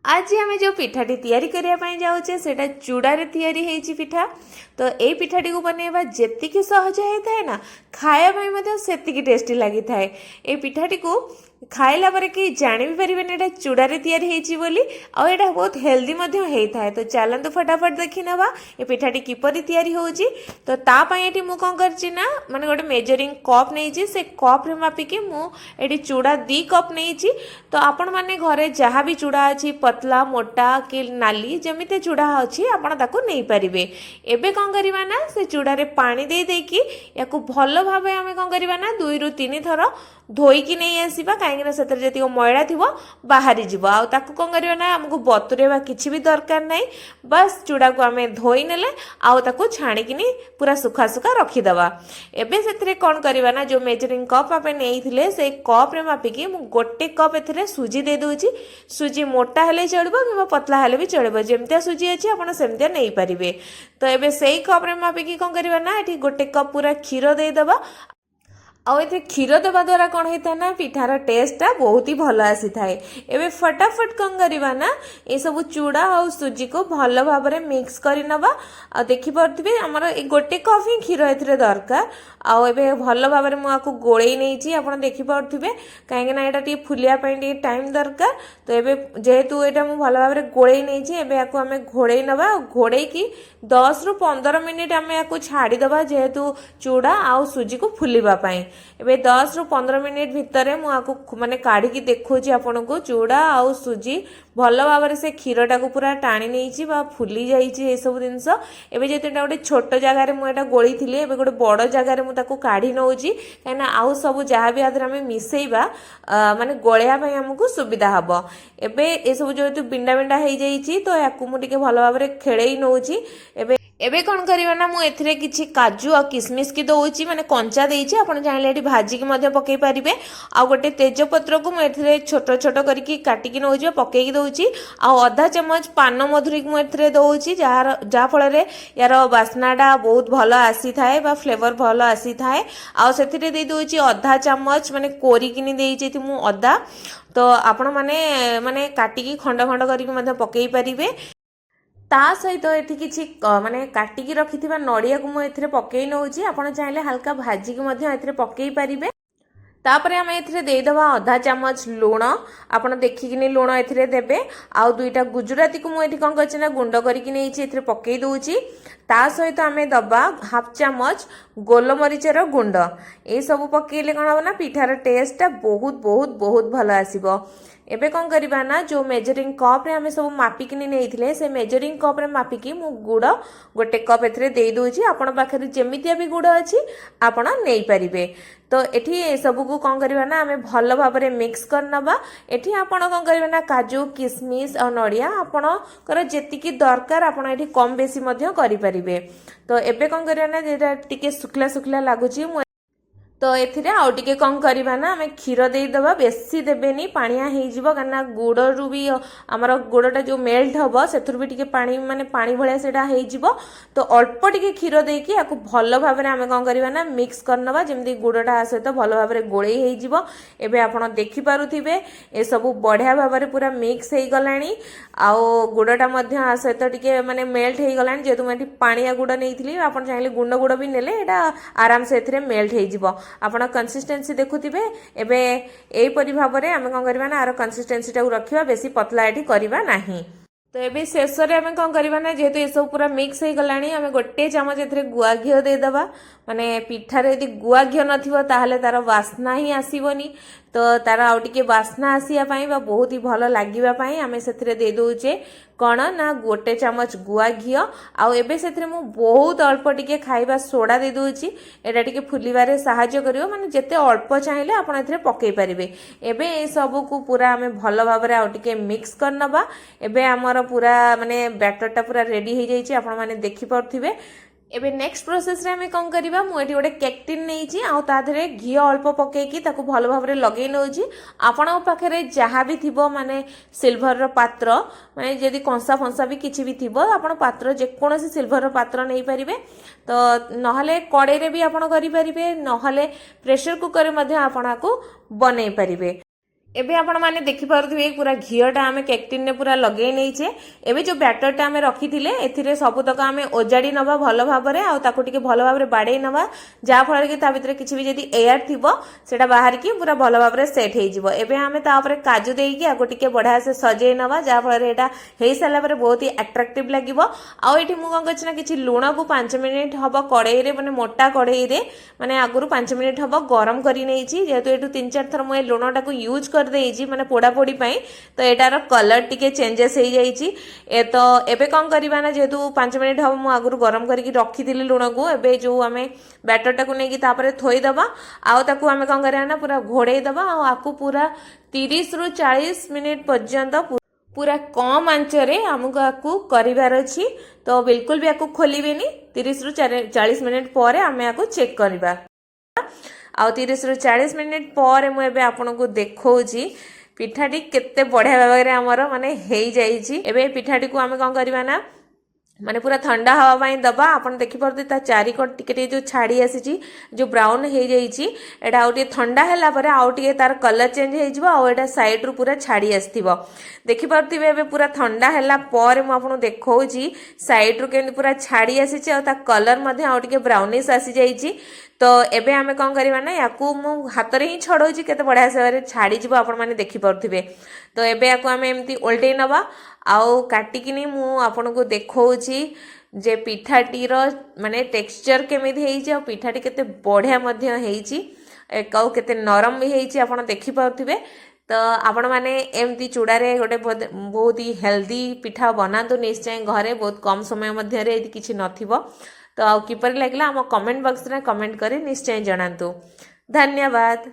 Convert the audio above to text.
आज आम जो पिठाटी तैयारी करने जाऊे से चूड़ारे तैयारी होती पिठा। तो ये पिठाटी को बनवा जी सहज होता है ना खायापी से टेस्टी लगी था। ये पिठाटी को खाइला पर कि जानी भी पारे ये चूड़ारे तैयारी होती बोली और यहाँ बहुत हेल्दी होता है। तो चलतु फटाफट देखी नवा ये पिठाटी किपरि तैयारी होची। तो तापाई मु कौन करना माने गोटे मेजरिंग कप नहीं से कप रे मापिकी मुझे चूड़ा 2 कप नहीं। तो आपण माने घरे जहाँ भी चूड़ा अच्छी पतला मोटा कि नाली जमीते चूड़ा अच्छी आपण ताको नहीं पारिबे। एबे कौन करवा ना से चूड़ारे पानी दे देकी या भल भाव आम कौन करवा ना 2 ରୁ 3 थर धोईकी नहीं आसवा कहीं से जी मैला थी बाहरी जीव आकु कौन करवा ना आमको बतुरेवा किसी भी दरकार नहीं। बस चूड़ा को आम धोई नेले आउ छाणिकी पूरा सुखा सुखा रखीदवा। एबे से कौन करवा ना जो मेजरिंग कप आप नहीं से कप रे मापिकी गोटे कप ए सुजी दे दूची। सुजी मोटा हेले चलो कि पतला हेले भी चलो जमतिया सुजी अच्छी आप सेमतिया नहीं पारे। तो एबे से कप रे मापिकी कौन करवा ना ये गोटे कप पूरा क्षीर देदेबा। आउ ये क्षीर देवा द्वारा कौन होता है ना पिठार टेस्टा बहुत ही भल आसी थाए। एबे फटाफट कौन करवा ना ये सब चूड़ा और सुजी को भल भाव में मिक्स कर नवा। आ देखि पारथिबे हमर ए गोटे कप ही क्षीर एथरे दरकार। आउ एबे भल भाव में मुझे गोड़े नहीं आपण देखि पारथिबे कहीं ना यहाँ टी फुलिया टाइम दरकार। तो एबे जेहेतु यहाँ मुझे भल भाव में गोड़े नहीं एबे याकू आम घोड़े नवा घोड़े की 10 ରୁ 15 मिनिट आम या छाड़ीदवा जेहेतु चूड़ा आउ सुजी को फुलिबा पाई। एबे 10 ରୁ 15 मिनिट भितर मुझे माने काढ़ी देखुची आपन को चूड़ा आउ सुजी भल भाव में से क्षीरटा को पूरा टाणी नहीं फुली जाइए सब जिनस। एबे जेते गोटे छोट जगार मुझे गोली थी एबे गोटे बड़ जगार मुझे काढ़ी नौची कहीं आउ सब जहाँ भी आदि आम मिसेबा माने गोलिया आमको सुविधा हम। एबे ये सब जो बिंडा बिंडा हो जाइए तो या मुझे भल भाव में खेल नौची। एबे कौन करवा ना मुझे किसी काजू और किसमिश की दौची माने कंचा देइछि आपण चाहिले एठी भाजिकी मध्ये पकई पारिबे। आ गोटे तेजपत्र को मुझे छोट छोट करके काटिकी नौछि पकईकी दौची। आ आधा चमच पान मधुरी को मुझे दौची जहाँ फल यार बास्नाटा बहुत भल आसी थाए बा फ्लेवर भल आसी थाए। आ सेथिरे दे दौची आधा चमच माने कोरिकिनी देइछि मु अदा। तो आपण माने माने काटिकी खंड खंड करके मध्ये पकई पारिबे। ता सहित ये किसी माने काटिकी रखि नड़िया को मुझे पकई नौची आपड़ चाहिए हल्का भाजिकी पकई पारिबे। तापर आम ए देदेवा आधा चमच लुण आपड़ देखिकी लुण ए देवे। आउ 2टा गुजराती को मुझे कौन कर गुंड करके पकई दूची। ता सहित आम दबा हाफ चमच गोलमरीचर गुंड ये सब पकईले कौन हम ना पिठार टेस्टा बहुत बहुत बहुत भल आसीबो। एबे कौन करवा ना जो मेजरिंग कप रे आमे सब मापिकी नहीं से मेजरिंग कप रे मापिकी मु गुड़ गोटे कप एथरे दे दूची। आपण पाखरे जेमितिया भी गुड़ अच्छी आपण नहीं पारिबे। तो एठी सब को कौन करवा ना आमे भल भाव में मिक्स करनबा। एठी आपण कौन करवा ना काजू किसमिश और नड़िया आपणकर जेतिकी दरकार आपण एठी कम बेसी मध्य करि परिबे। तो एबे कौन करवा ना जेटा टिके सुखला सुखला लागुची तो एथिरे आउ टिके कौन करवा ना आम क्षीर देदेवा बेसी देवेनी पानिया हो कहीं गुड़ भी आमर गुड़टा जो मेल्ट हम से भी टिके पानी माने पानी भाया से तो अल्प टिके क्षीर देकी या भल भाव में आम कौन करवा ना मिक्स करनवा जमी गुड़टा सहित भल भाव में गोड़े हो। एबे आपण देखि पारुथिबे ए सब बढ़िया भाव में पूरा मिक्स हो गलानी। आउ गुड़टा मध्य सहित टिके माने मेल्ट हो गलानी जेहेतु मुझे पानिया गुड़ नहीं आप चाहिए गुंड गुड़ भी नेले एटा आराम से एथिरे मेल्ट हो। आपण कंसिस्टेंसी देखुथिबे एबे एपरि भाव में आम कौन करवा ना आर कंसिस्टेंसी टाକୁ रखिबा बेसी पतला एठी करबा नाही। तो ये शेष में आम कौन करवा ना जेहेतु ये सब पूरा मिक्स हो गलानी आम गोटे चमच ए गुआ घी देदेवा। माने पिठार यदि गुआ घी नथिबो ताहले तार वासना ही आसीबनी। तो तार आउ टिके वासना आसिया पाई बा बहुत ही भल लागिबा पाई आम से दे दउचे कौन ना गोटे चमच गुआ घी। आउ एबे सेथिरे मु बहुत अल्प टिके खाइबा सोडा दे दउची एटा टिके फुलिबारे सहायता करिवो माने जेते अल्प चाहिए आपण एथिरे पकई पारिबे। एबे ए सब को पूरा आम भल भाव में आउ टिके मिक्स करनबा। एबे हमर पूरा माने बैटरटा पूरा रेडी हो जाइए आपण माने देखि पारथिबे। एबे नेक्स्ट प्रोसेस रे हमें कौन करवा मुझे गोटे केक टिन नहीं आधे घी अल्प पकईकी भल भाव में लगे नौची। आपण पाखे जहाँ भी थी माने सिल्भर पात्र माने जदि कंसा फंसा भी किसी भी थी आपण पात्र जेकोसी सिल्भर पात्र नहीं पारे। तो नहले कड़े भी आपण करें नहले प्रेशर कुकर में आपण को बनई पारे। एबे आपण माने देखि पारुथिबे पूरा घिओटा आमे केक टिन ने पूरा लगेई नैचे। एबे जो बैटरटा आमे रखिथिले एथिरे सबुतक आमे ओजाडी नबा भलो भाबरे आ ताको टिके भलो भाबरे बाडे नबा जा फळ कि ता भितरे किछि भी जदी एयर थिबो सेटा बाहर की पूरा भलो भाबरे सेट हेइ जिवो। एबे आमे ता ऊपर काजू देइकी आको टिके बढ़िया से सजेई नबा जा फळ रे एटा हेइ साला परे बहुत ही अट्रैक्टिव लागिवो। आ एठी मु कन कछि ना किछि लूण को 5 मिनिट हबो कड़ाई रे माने मोटा कड़ाई रे माने आगुरु 5 मिनिट हबो गरम करी नैची। जेहेतु एटु 3-4 थर मु लूणटा को यूज कर देइची माने पोड़ा पोड़ी पाई तो एटार कलर टिके चेंजेस हो जाइए। तो एबे कौन करवा ना जेहेतु 5 मिनिट हम मुझे आगुरी गरम करके रखी लुण को एबे जो आम बैटरटा को लेकिन तापर थोईदबा आउ ताकू आम कौन करवा ना पूरा घोड़े दबा आपको पूरा 30 रु 40 मिनिट पर्यंत पूरा कम आंचरे आमको आपको करार अच्छी। तो बिल्कुल भी आपको खोलिबेनी 30 रु 40 मिनिट पर आम आपको चेक करवा। आउ 30 रु 40 मिनिट पर मुझे आपन को देखौची पिठाटी केते बढ़िया भाव में आमर माने हेई जाइछि। एबे पिठाटी को आम कौन करवा ना माने पूरा ठंडा हवा पाई दबा। आपन देखि परते ता चारिकट टिके जो छाड़ी आसी जो ब्राउन हो जाइछि एटा आउ टिके ठंडा हैला परे आउ टिके तार कलर चेंज हो जिवो आ एटा साइड रु पूरा छाड़ी आस्थिबो। देखि परतिबे एबे पूरा ठंडा हैला पर मु आपन देखौछि साइड रु केन पूरा छाड़ी आसी आ ता कलर मध्ये आउ टिके ब्राउनिश आसी जाइछि। तो एबे आमे कौन करवा ना याकू मु हाथ रे ही छड़ौछि केते बढ़िया से छाड़ी जिवो आपण माने देखि परथिबे। तो एबे याकू आमे एमती उल्टै नबा आउ काटिकिनी मु आपण को देखौछि जे पिठाटीर माने टेक्सचर केमिति हेइछि आ पिठाटी केते बढ़िया मध्ये हेइछि एकाउ केते नरम भी हेइछि आपण देखि परथिबे। तो आपण माने एमती चूड़ारे गोटे बहुत ही हेल्दी पिठा बनातु निश्चय घरे बहुत कम समय मध्य रे यदि किछि नथिबो। तो आउ किपर लागला हम कमेंट बॉक्स रे कमेंट करी निश्चय जणातु। धन्यवाद।